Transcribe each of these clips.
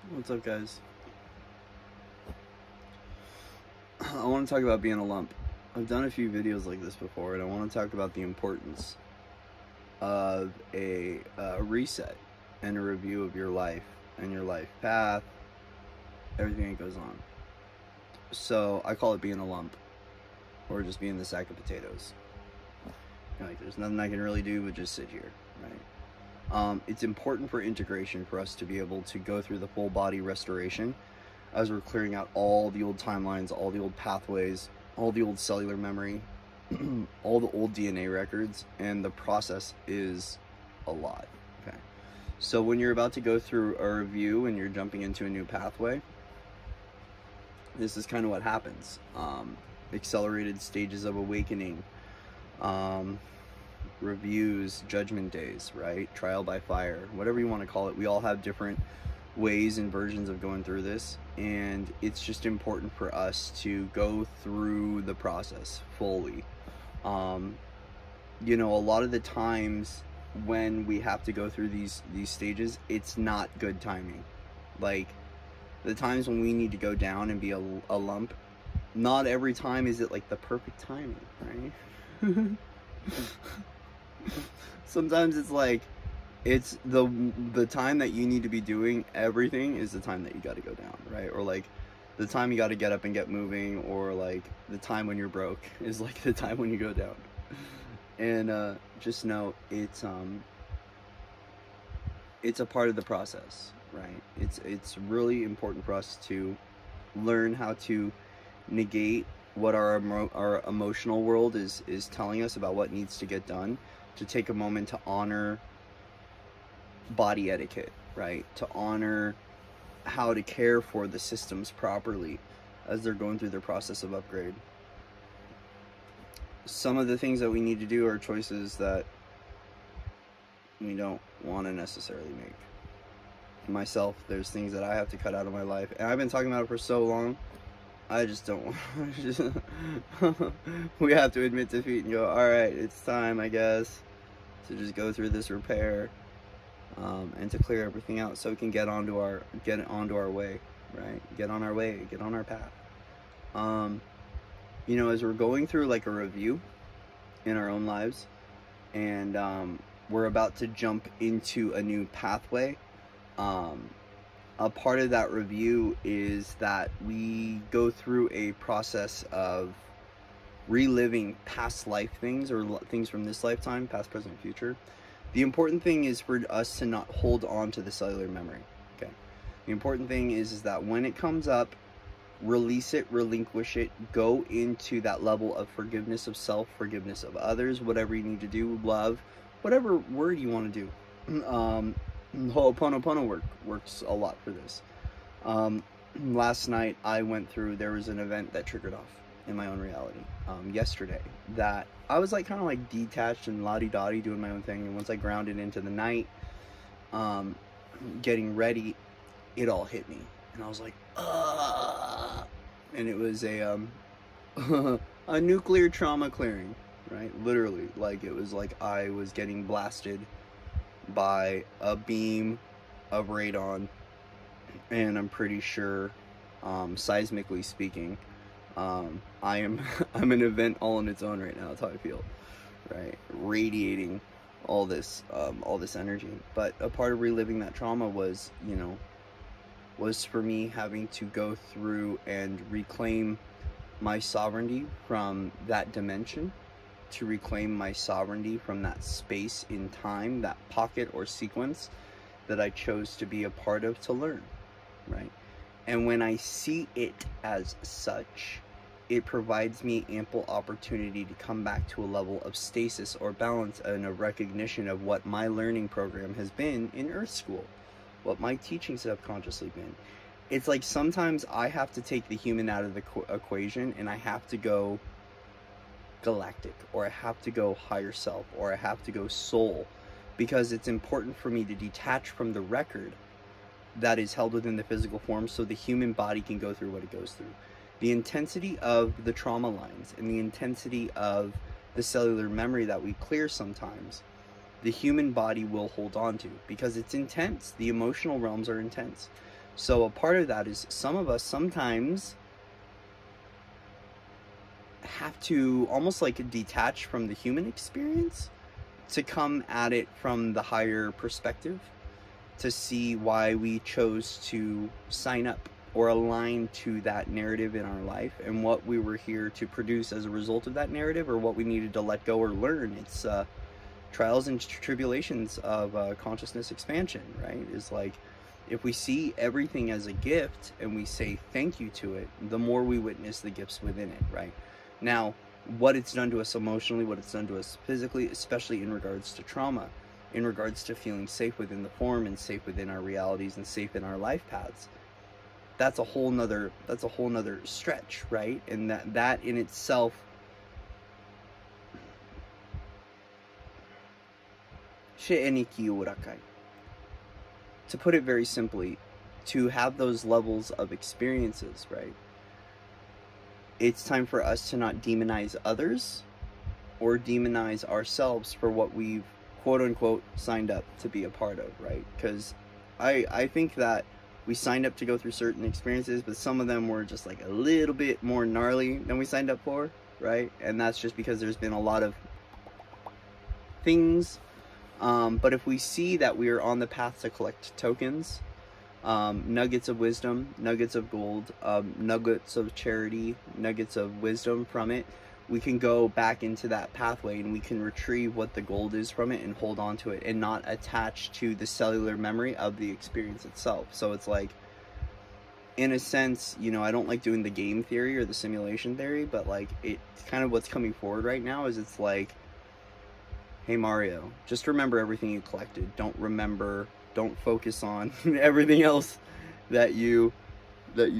What's up, guys? I want to talk about being a lump. I've done a few videos like this before, and I want to talk about the importance of a reset and a review of your life and your life path, everything that goes on. So I call it being a lump, or just being the sack of potatoes. Like, there's nothing I can really do but just sit here, right? It's important for integration for us to be able to go through the full body restoration as we're clearing out all the old timelines, all the old pathways, all the old cellular memory, all the old DNA records, and the process is a lot. Okay, so when you're about to go through a review and you're jumping into a new pathway, this is kind of what happens. Accelerated stages of awakening, reviews, judgment days, right? Trial by fire, whatever you want to call it. We all have different ways and versions of going through this, and it's just important for us to go through the process fully. You know, a lot of the times when we have to go through these stages, it's not good timing. Like, the times when we need to go down and be a lump, not every time is it like the perfect timing, right? Sometimes it's like, it's the time that you need to be doing everything is the time that you got to go down, right? Or like the time you got to get up and get moving, or like the time when you're broke is like the time when you go down. And just know it's a part of the process, right? It's really important for us to learn how to negate what our emotional world is telling us about what needs to get done, to take a moment to honor body etiquette, right? To honor how to care for the systems properly as they're going through their process of upgrade. Some of the things that we need to do are choices that we don't want to necessarily make. Myself, there's things that I have to cut out of my life, and I've been talking about it for so long. I just don't want we have to admit defeat and go, all right, it's time, I guess, to just go through this repair, and to clear everything out so we can get onto our way, right? Get on our way, get on our path. You know, as we're going through like a review in our own lives, and we're about to jump into a new pathway, a part of that review is that we go through a process of reliving past life things, or things from this lifetime, past, present, future. The important thing is for us to not hold on to the cellular memory, okay? The important thing is that when it comes up, release it, relinquish it, go into that level of forgiveness of self, forgiveness of others, whatever you need to do, love, whatever word you want to do. Ho'oponopono works a lot for this. Last night I went through, there was an event that triggered off in my own reality yesterday, that I was like kind of like detached and la-di-da-di doing my own thing, and once I grounded into the night, getting ready, it all hit me, and I was like, and it was a a nuclear trauma clearing, right? Literally, like, it was like I was getting blasted by a beam of radon, and I'm pretty sure, seismically speaking, I'm an event all on its own right now. That's how I feel, right? Radiating all this energy. But a part of reliving that trauma was, you know, was for me having to go through and reclaim my sovereignty from that dimension, to reclaim my sovereignty from that space in time, that pocket or sequence that I chose to be a part of, to learn, right? And when I see it as such, it provides me ample opportunity to come back to a level of stasis or balance, and a recognition of what my learning program has been in Earth School, what my teachings have consciously been. It's like sometimes I have to take the human out of the equation, and I have to go galactic, or I have to go higher self, or I have to go soul, because it's important for me to detach from the record that is held within the physical form, so the human body can go through what it goes through. The intensity of the trauma lines and the intensity of the cellular memory that we clear sometimes, the human body will hold on to, because it's intense. The emotional realms are intense. So a part of that is some of us sometimes have to almost like detach from the human experience to come at it from the higher perspective, to see why we chose to sign up or align to that narrative in our life, and what we were here to produce as a result of that narrative, or what we needed to let go or learn. It's trials and tribulations of consciousness expansion, right? Is like, if we see everything as a gift and we say thank you to it, the more we witness the gifts within it, right? Now, what it's done to us emotionally, what it's done to us physically, especially in regards to trauma, in regards to feeling safe within the form and safe within our realities and safe in our life paths, that's a whole nother stretch, right? And that in itself, to put it very simply, to have those levels of experiences, right? It's time for us to not demonize others or demonize ourselves for what we've quote unquote signed up to be a part of, right? Because I think that we signed up to go through certain experiences, but some of them were just like a little bit more gnarly than we signed up for, right? And that's just because there's been a lot of things. But if we see that we are on the path to collect tokens, nuggets of wisdom, nuggets of gold, nuggets of charity, nuggets of wisdom from it, we can go back into that pathway and we can retrieve what the gold is from it and hold on to it and not attach to the cellular memory of the experience itself. So it's like, in a sense, you know, I don't like doing the game theory or the simulation theory, but like, it's kind of what's coming forward right now is it's like, hey Mario, just remember everything you collected. Don't focus on everything else that you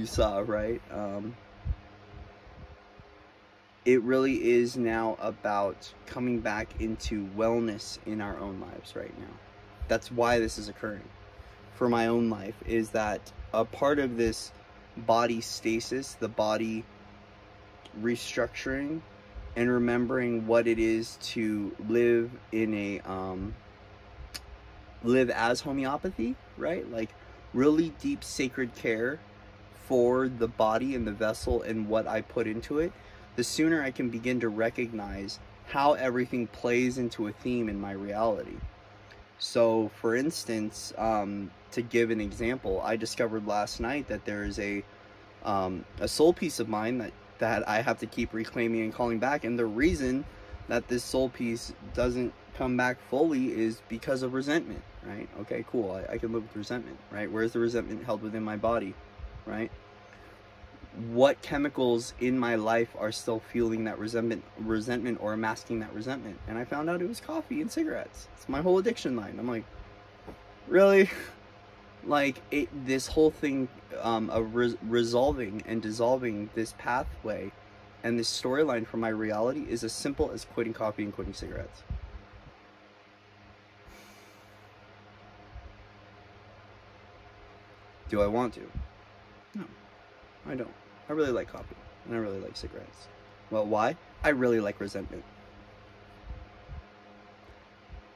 saw, right? It really is now about coming back into wellness in our own lives right now. That's why this is occurring for my own life, is that a part of this body stasis, the body restructuring, and remembering what it is to live in a live as homeopathy, right? Like really deep sacred care for the body and the vessel and what I put into it, the sooner I can begin to recognize how everything plays into a theme in my reality. So for instance, to give an example, I discovered last night that there is a soul piece of mine that I have to keep reclaiming and calling back. And the reason that this soul piece doesn't come back fully is because of resentment, right? Okay, cool. I can live with resentment, right? Where's the resentment held within my body, right? What chemicals in my life are still fueling that resentment or masking that resentment? And I found out it was coffee and cigarettes. It's my whole addiction line. I'm like, really? Like, this whole thing of resolving and dissolving this pathway and this storyline from my reality is as simple as quitting coffee and quitting cigarettes. Do I want to? No, I don't. I really like coffee and I really like cigarettes. Well, why? I really like resentment.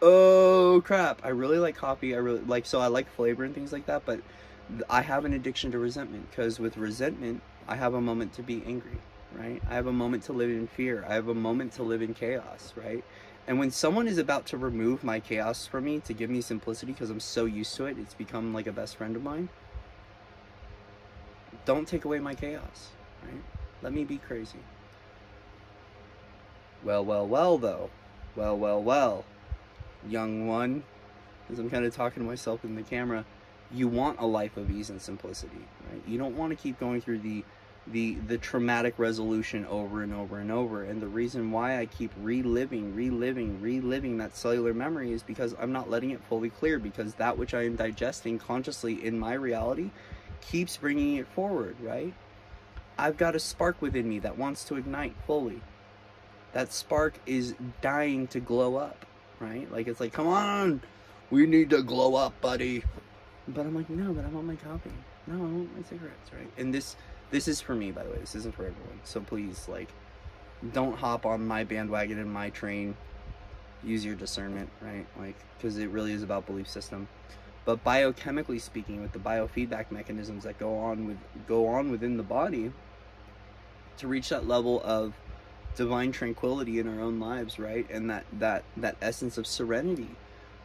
Oh crap, I really like coffee. I like flavor and things like that, but I have an addiction to resentment, because with resentment I have a moment to be angry, right? I have a moment to live in fear. I have a moment to live in chaos, right? And when someone is about to remove my chaos from me to give me simplicity, because I'm so used to it, it's become like a best friend of mine. Don't take away my chaos, right? Let me be crazy. Well, though. Well, young one, because I'm kind of talking to myself in the camera, you want a life of ease and simplicity, right? You don't want to keep going through the traumatic resolution over and over and over. And the reason why I keep reliving that cellular memory is because I'm not letting it fully clear, because that which I am digesting consciously in my reality keeps bringing it forward, right? I've got a spark within me that wants to ignite fully. That spark is dying to glow up, right? Like, it's like, come on, we need to glow up, buddy. But I'm like, no, but I want my coffee. No, I want my cigarettes, right? And this is for me, by the way. This isn't for everyone. So please, like, don't hop on my bandwagon and my train. Use your discernment, right? Like, because it really is about belief system. But biochemically speaking, with the biofeedback mechanisms that go on within the body, to reach that level of divine tranquility in our own lives, right? And that essence of serenity,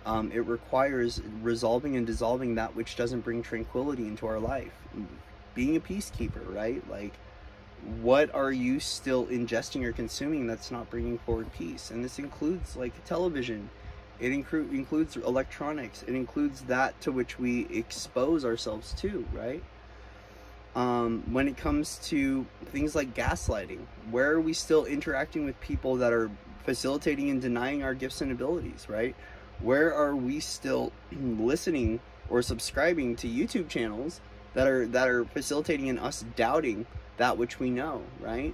it requires resolving and dissolving that which doesn't bring tranquility into our life. Being a peacekeeper, right? Like, what are you still ingesting or consuming that's not bringing forward peace? And this includes like television, it includes electronics, it includes that to which we expose ourselves to, right? When it comes to things like gaslighting, where are we still interacting with people that are facilitating and denying our gifts and abilities, right? Where are we still listening or subscribing to YouTube channels that are facilitating in us doubting that which we know, right?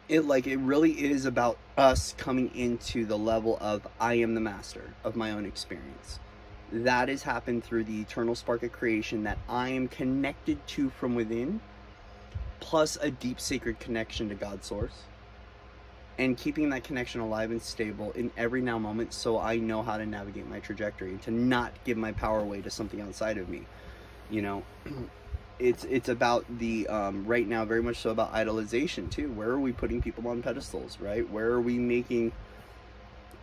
It really is about us coming into the level of I am the master of my own experience. That has happened through the eternal spark of creation that I am connected to from within, plus a deep sacred connection to God's source, and keeping that connection alive and stable in every now moment, so I know how to navigate my trajectory and to not give my power away to something outside of me. You know, it's about the right now very much so about idolization too. Where are we putting people on pedestals, right? Where are we making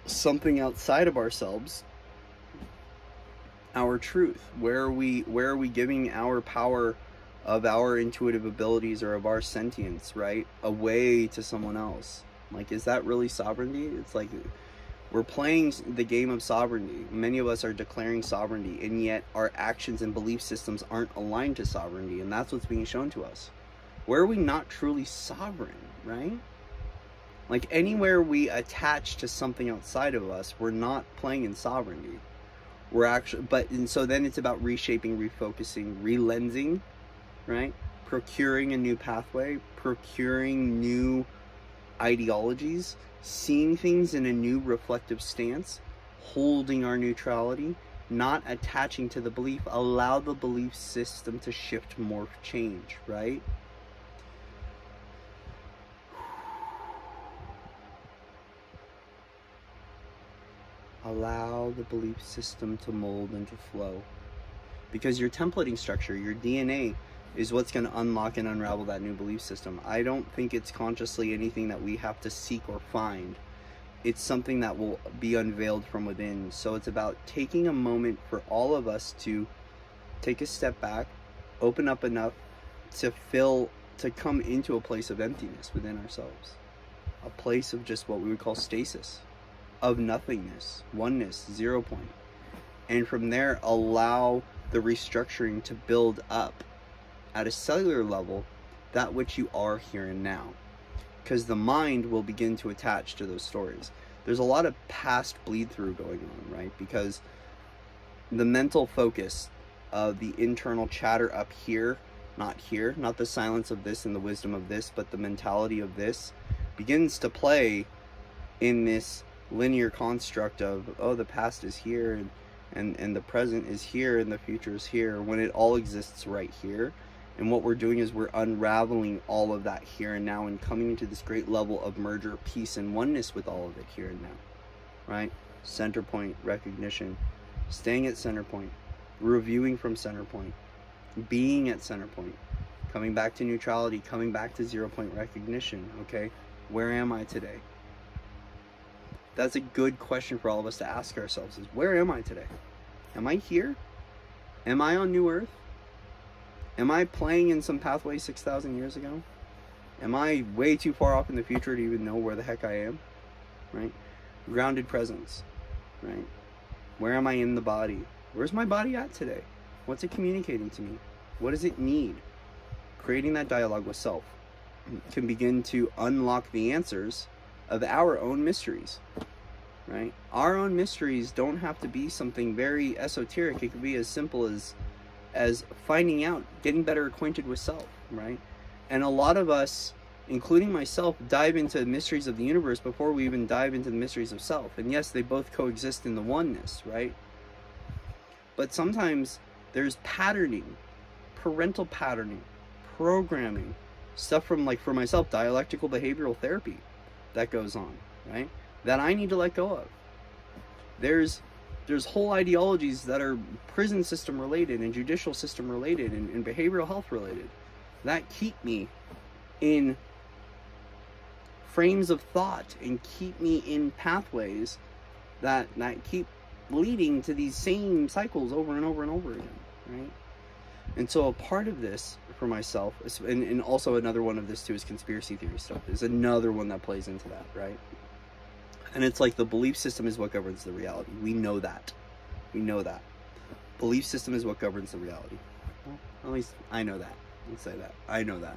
something outside of ourselves our truth? Where are we giving our power of our intuitive abilities or of our sentience, right, away to someone else? Like, is that really sovereignty? It's like we're playing the game of sovereignty. Many of us are declaring sovereignty, and yet our actions and belief systems aren't aligned to sovereignty, and that's what's being shown to us. Where are we not truly sovereign, right? Like, anywhere we attach to something outside of us, we're not playing in sovereignty. We're actually, and so then it's about reshaping, refocusing, relensing, right? Procuring a new pathway, procuring new ideologies, seeing things in a new reflective stance, holding our neutrality, not attaching to the belief. Allow the belief system to shift, morph, change, right? Allow the belief system to mold and to flow. Because your templating structure, your DNA, is what's going to unlock and unravel that new belief system. I don't think it's consciously anything that we have to seek or find. It's something that will be unveiled from within. So it's about taking a moment for all of us to take a step back, open up enough to come into a place of emptiness within ourselves. A place of just what we would call stasis, of nothingness, oneness, 0 point. And from there, allow the restructuring to build up at a cellular level that which you are here and now, because the mind will begin to attach to those stories. There's a lot of past bleed through going on, right? Because the mental focus of the internal chatter up here, not the silence of this and the wisdom of this, but the mentality of this begins to play in this linear construct of, oh, the past is here and the present is here and the future is here, when it all exists right here. And what we're doing is we're unraveling all of that here and now and coming into this great level of merger, peace, and oneness with all of it here and now, right? Center point recognition, staying at center point, reviewing from center point, being at center point, coming back to neutrality, coming back to 0 point recognition, okay? Where am I today? That's a good question for all of us to ask ourselves, is where am I today? Am I here? Am I on New Earth? Am I playing in some pathway 6,000 years ago? Am I way too far off in the future to even know where the heck I am? Right? Grounded presence. Right? Where am I in the body? Where's my body at today? What's it communicating to me? What does it need? Creating that dialogue with self can begin to unlock the answers of our own mysteries. Right? Our own mysteries don't have to be something very esoteric. It could be as simple as finding out, getting better acquainted with self, right? And a lot of us, including myself, dive into the mysteries of the universe before we even dive into the mysteries of self. And yes, they both coexist in the oneness, right? But sometimes there's patterning, parental patterning, programming, stuff from, like, for myself, dialectical behavioral therapy that goes on, right? That I need to let go of. There's There's whole ideologies that are prison system related and judicial system related and behavioral health related that keep me in frames of thought and keep me in pathways that keep leading to these same cycles over and over and over again, right? And so a part of this for myself, and also another one of this too, is conspiracy theory stuff, is another one that plays into that, right? And it's like the belief system is what governs the reality. We know that. We know that. Belief system is what governs the reality. Well, at least I know that. Let's say that. I know that.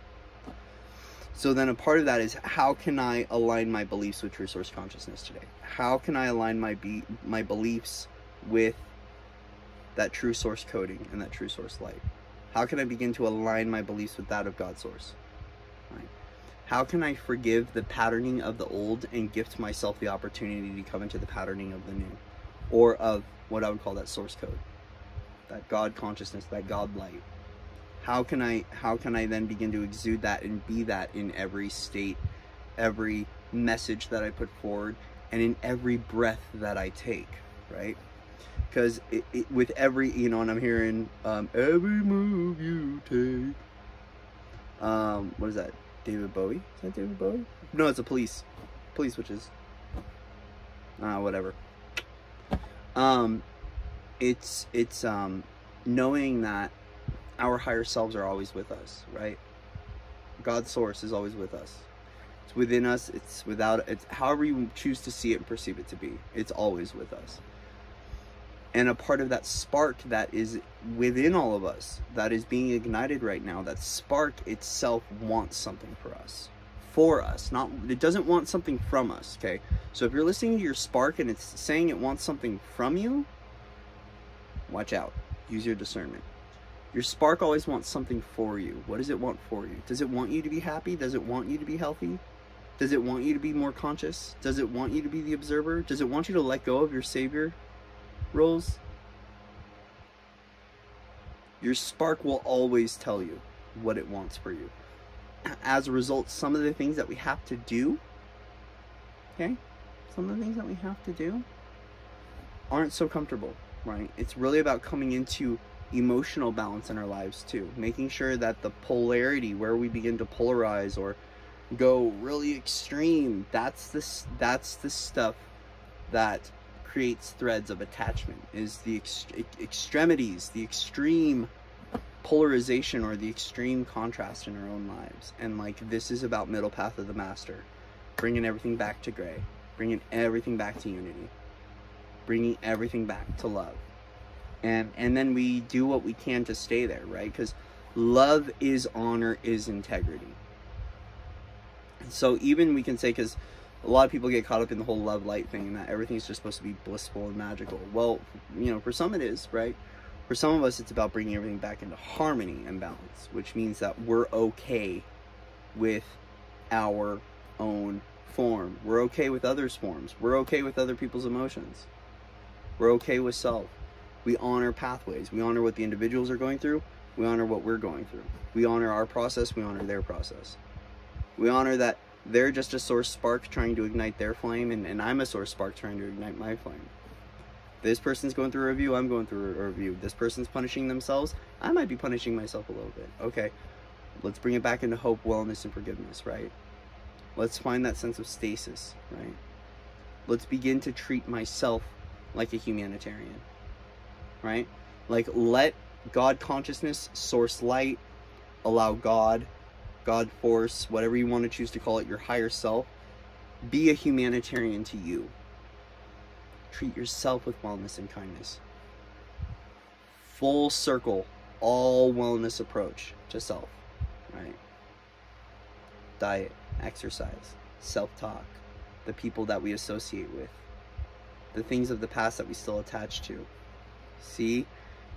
So then a part of that is, how can I align my beliefs with true source consciousness today? How can I align my beliefs with that true source coding and that true source light? How can I begin to align my beliefs with that of God source? Right? How can I forgive the patterning of the old and gift myself the opportunity to come into the patterning of the new? Or of what I would call that source code, that God consciousness, that God light. How can I then begin to exude that and be that in every state, every message that I put forward, and in every breath that I take, right? Because with every, you know, and I'm hearing, every move you take. What is that? David Bowie? Is that David Bowie? No, it's a Police witches. Whatever. It's knowing that our higher selves are always with us, right? God's source is always with us. It's within us. It's without. It's however you choose to see it and perceive it to be. It's always with us. And a part of that spark that is within all of us, that is being ignited right now, that spark itself wants something for us, not, it doesn't want something from us, okay? So if you're listening to your spark and it's saying it wants something from you, watch out, use your discernment. Your spark always wants something for you. What does it want for you? Does it want you to be happy? Does it want you to be healthy? Does it want you to be more conscious? Does it want you to be the observer? Does it want you to let go of your savior roles? Your spark will always tell you what it wants for you. As a result, some of the things that we have to do, okay, some of the things that we have to do aren't so comfortable, right? It's really about coming into emotional balance in our lives too, making sure that the polarity, where we begin to polarize or go really extreme, that's the stuff that creates threads of attachment, is the extremities, the extreme polarization or the extreme contrast in our own lives. And like, this is about middle path of the master, bringing everything back to gray, bringing everything back to unity, bringing everything back to love. And then we do what we can to stay there, right? Because love is honor, is integrity. So even we can say, because a lot of people get caught up in the whole love light thing, and that everything's just supposed to be blissful and magical. Well, you know, for some it is, right? For some of us, it's about bringing everything back into harmony and balance, which means that we're okay with our own form. We're okay with others' forms. We're okay with other people's emotions. We're okay with self. We honor pathways. We honor what the individuals are going through. We honor what we're going through. We honor our process. We honor their process. We honor that they're just a source spark trying to ignite their flame, and I'm a source spark trying to ignite my flame. This person's going through a review, I'm going through a review. This person's punishing themselves, I might be punishing myself a little bit. Okay, let's bring it back into hope, wellness, and forgiveness, right? Let's find that sense of stasis, right? Let's begin to treat myself like a humanitarian, right? Like, let God consciousness, source light, allow God force, whatever you want to choose to call it, your higher self, be a humanitarian to you. Treat yourself with wellness and kindness. Full circle, all wellness approach to self, right? Diet, exercise, self-talk, the people that we associate with, the things of the past that we still attach to. See?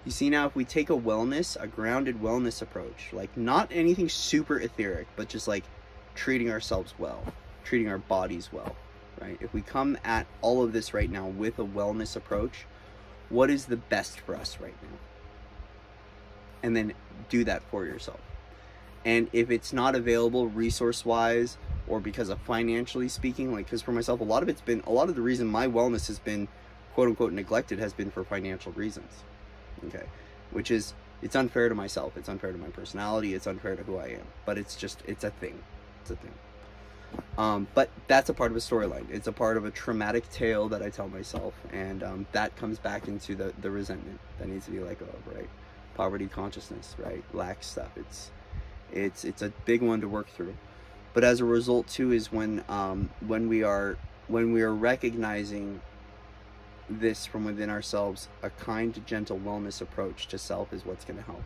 You see now, if we take a grounded wellness approach, like not anything super etheric, but just like treating ourselves well, treating our bodies well, right? If we come at all of this right now with a wellness approach, what is the best for us right now? And then do that for yourself. And if it's not available resource-wise, or because of financially speaking, like, because for myself, a lot of the reason my wellness has been, quote unquote neglected has been for financial reasons. Okay. Which is, it's unfair to myself. It's unfair to my personality. It's unfair to who I am. But it's just, it's a thing. It's a thing. But that's a part of a storyline. It's a part of a traumatic tale that I tell myself. And that comes back into the resentment that needs to be let go of, right? Poverty consciousness, right? Lack stuff. It's a big one to work through. But as a result too is when we are recognizing this from within ourselves, a kind, gentle wellness approach to self is what's going to help.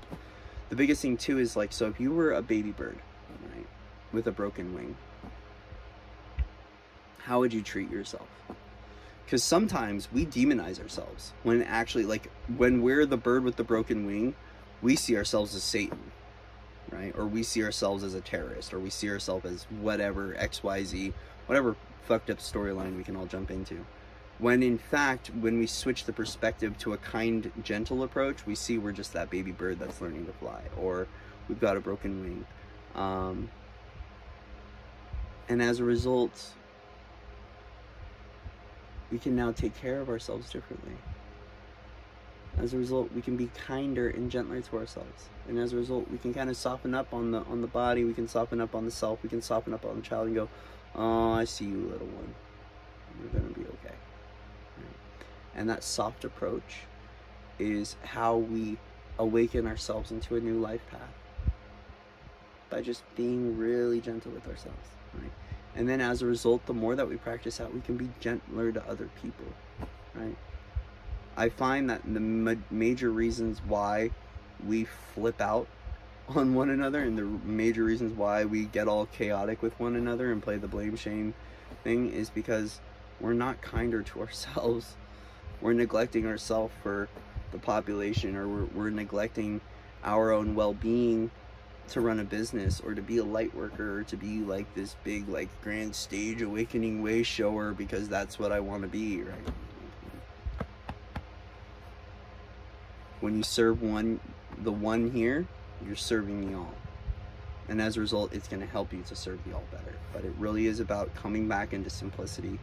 The biggest thing too is like, so if you were a baby bird, right, with a broken wing, how would you treat yourself? Because sometimes we demonize ourselves when actually, like, when we're the bird with the broken wing, we see ourselves as Satan, right? Or we see ourselves as a terrorist, or we see ourselves as whatever, XYZ, whatever fucked up storyline we can all jump into. When in fact, when we switch the perspective to a kind, gentle approach, we see we're just that baby bird that's learning to fly, or we've got a broken wing. And as a result, we can now take care of ourselves differently. As a result, we can be kinder and gentler to ourselves. And as a result, we can kind of soften up on the body, we can soften up on the self, we can soften up on the child and go, oh, I see you, little one. You're gonna be okay. Right? And that soft approach is how we awaken ourselves into a new life path. By just being really gentle with ourselves, right? And then as a result, the more that we practice that, we can be gentler to other people, right? I find that the major reasons why we flip out on one another, and the major reasons why we get all chaotic with one another and play the blame shame thing, is because we're not kinder to ourselves. We're neglecting ourselves for the population, or we're neglecting our own well-being to run a business, or to be a light worker, or to be like this big, like, grand stage awakening way shower because that's what I want to be, right? When you serve the one here, you're serving the all. And as a result, it's going to help you to serve the all better. But it really is about coming back into simplicity,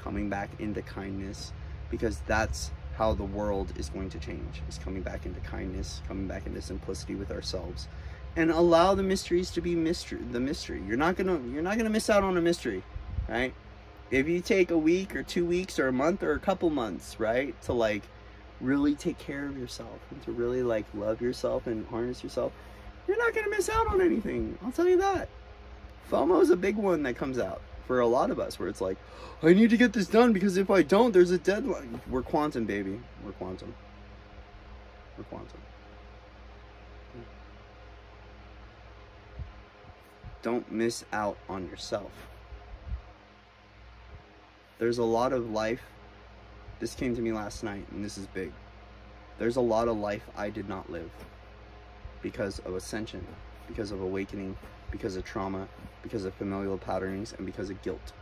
coming back into kindness, because that's how the world is going to change, is coming back into kindness, coming back into simplicity with ourselves. And allow the mysteries to be the mystery. You're not gonna miss out on a mystery, right? If you take a week or 2 weeks or a month or a couple months, right, to like really take care of yourself and to really like love yourself and harness yourself, you're not gonna miss out on anything. I'll tell you that. FOMO is a big one that comes out for a lot of us, where it's like, I need to get this done because if I don't, there's a deadline. We're quantum, baby. We're quantum. We're quantum. Don't miss out on yourself. There's a lot of life. This came to me last night, and this is big. There's a lot of life I did not live because of ascension, because of awakening, because of trauma, because of familial patternings, and because of guilt,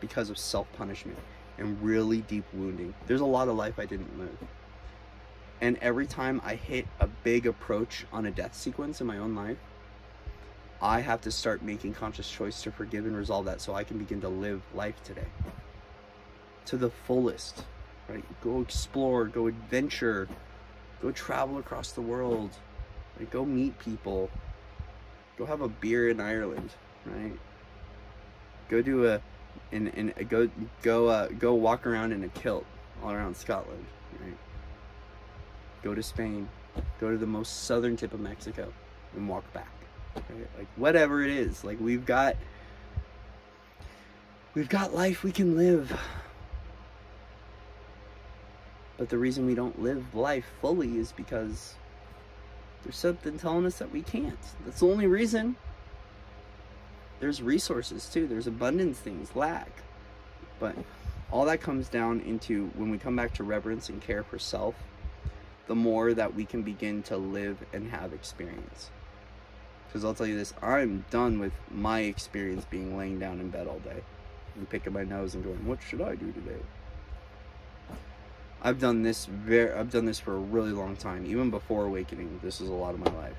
because of self-punishment and really deep wounding. There's a lot of life I didn't live. And every time I hit a big approach on a death sequence in my own life, I have to start making conscious choice to forgive and resolve that, so I can begin to live life today to the fullest, right? Go explore, go adventure, go travel across the world, right? Go meet people, go have a beer in Ireland, right? Go do go walk around in a kilt all around Scotland, right? Go to Spain, go to the most southern tip of Mexico and walk back. Right? Like whatever it is, like we've got life we can live, but the reason we don't live life fully is because there's something telling us that we can't. That's the only reason. There's resources too, there's abundance things, lack, but all that comes down into when we come back to reverence and care for self, the more that we can begin to live and have experience. Because I'll tell you this, I'm done with my experience being laying down in bed all day and picking my nose and going, what should I do today? I've done this for a really long time. Even before awakening, this is a lot of my life.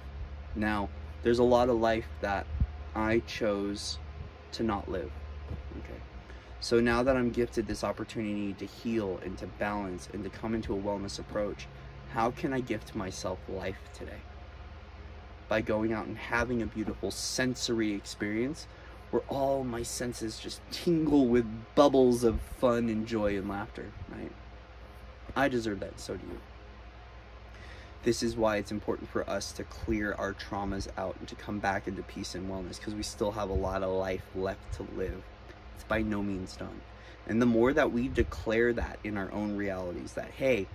Now, there's a lot of life that I chose to not live. Okay. So now that I'm gifted this opportunity to heal and to balance and to come into a wellness approach, how can I gift myself life today? By going out and having a beautiful sensory experience where all my senses just tingle with bubbles of fun and joy and laughter, right? I deserve that, so do you. This is why it's important for us to clear our traumas out and to come back into peace and wellness, because we still have a lot of life left to live. It's by no means done. And the more that we declare that in our own realities, that, hey,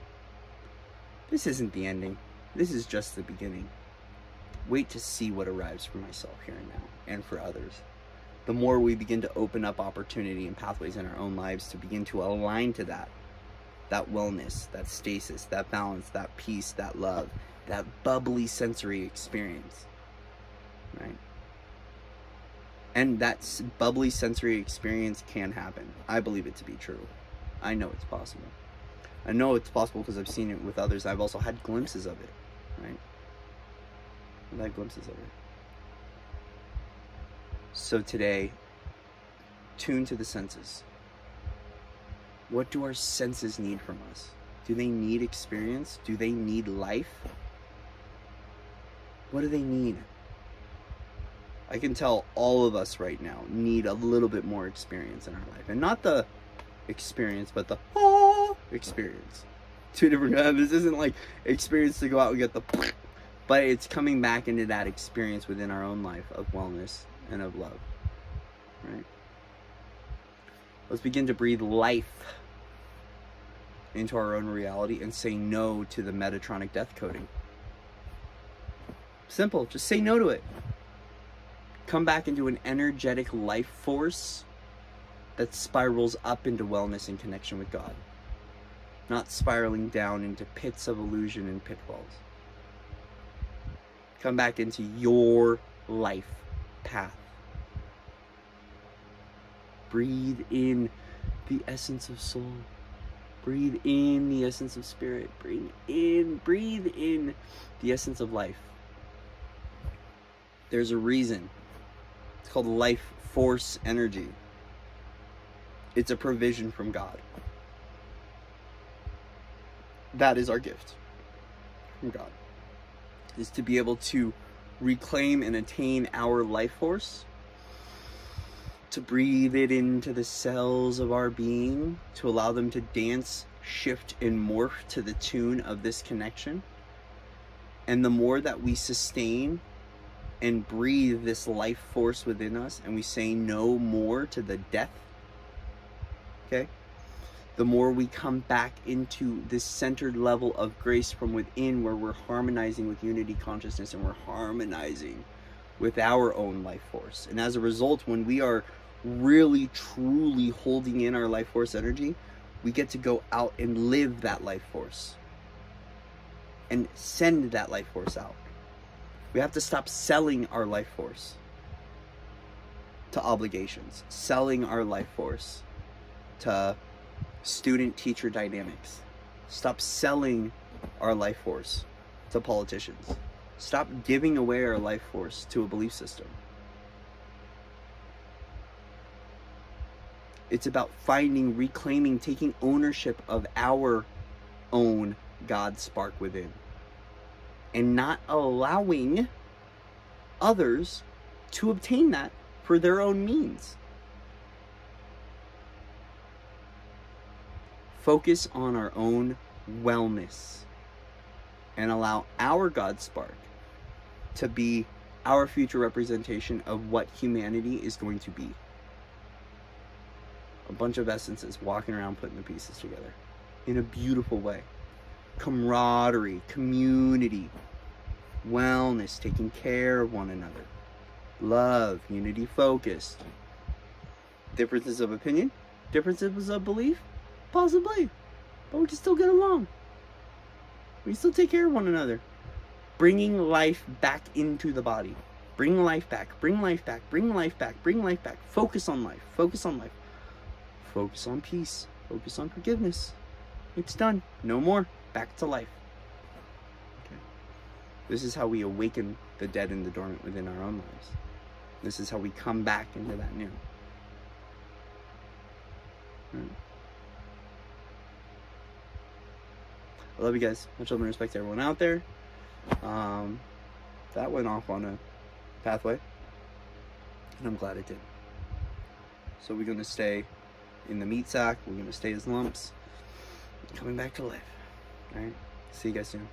this isn't the ending, this is just the beginning. Wait to see what arrives for myself here and now, and for others. The more we begin to open up opportunity and pathways in our own lives to begin to align to that wellness, that stasis, that balance, that peace, that love, that bubbly sensory experience, right? And that bubbly sensory experience can happen. I believe it to be true. I know it's possible. I know it's possible because I've seen it with others. I've also had glimpses of it, right? I've had glimpses of it. So today, tune to the senses. What do our senses need from us? Do they need experience? Do they need life? What do they need? I can tell all of us right now need a little bit more experience in our life. And not the experience, but the experience. Two different, this isn't like experience to go out and get the, but it's coming back into that experience within our own life of wellness and of love, right? Let's begin to breathe life into our own reality and say no to the Metatronic death coding. Simple, just say no to it. Come back into an energetic life force that spirals up into wellness and connection with God, not spiraling down into pits of illusion and pitfalls. Come back into your life path. Breathe in the essence of soul. Breathe in the essence of spirit. Breathe in the essence of life. There's a reason. It's called life force energy. It's a provision from God. That is our gift from God, is to be able to reclaim and attain our life force, to breathe it into the cells of our being, to allow them to dance, shift, and morph to the tune of this connection. And the more that we sustain and breathe this life force within us, and we say no more to the death, okay, the more we come back into this centered level of grace from within, where we're harmonizing with unity consciousness and we're harmonizing with our own life force. And as a result, when we are really truly holding in our life force energy, we get to go out and live that life force and send that life force out. We have to stop selling our life force to obligations, selling our life force to student-teacher dynamics. Stop selling our life force to politicians. Stop giving away our life force to a belief system. It's about finding, reclaiming, taking ownership of our own God spark within, and not allowing others to obtain that for their own means. Focus on our own wellness and allow our God spark to be our future representation of what humanity is going to be. A bunch of essences walking around putting the pieces together in a beautiful way. Camaraderie, community, wellness, taking care of one another, love, unity focused. Differences of opinion, differences of belief, possibly, but we can still get along. We can still take care of one another. Bringing life back into the body. Bring life back, bring life back, bring life back, bring life back. Focus on life, focus on life. Focus on peace, focus on forgiveness. It's done, no more, back to life. Okay. This is how we awaken the dead and the dormant within our own lives. This is how we come back into that new. Right? I love you guys. Much love and respect to everyone out there. That went off on a pathway, and I'm glad it did. So we're going to stay in the meat sack. We're going to stay as lumps. Coming back to life. All right? See you guys soon.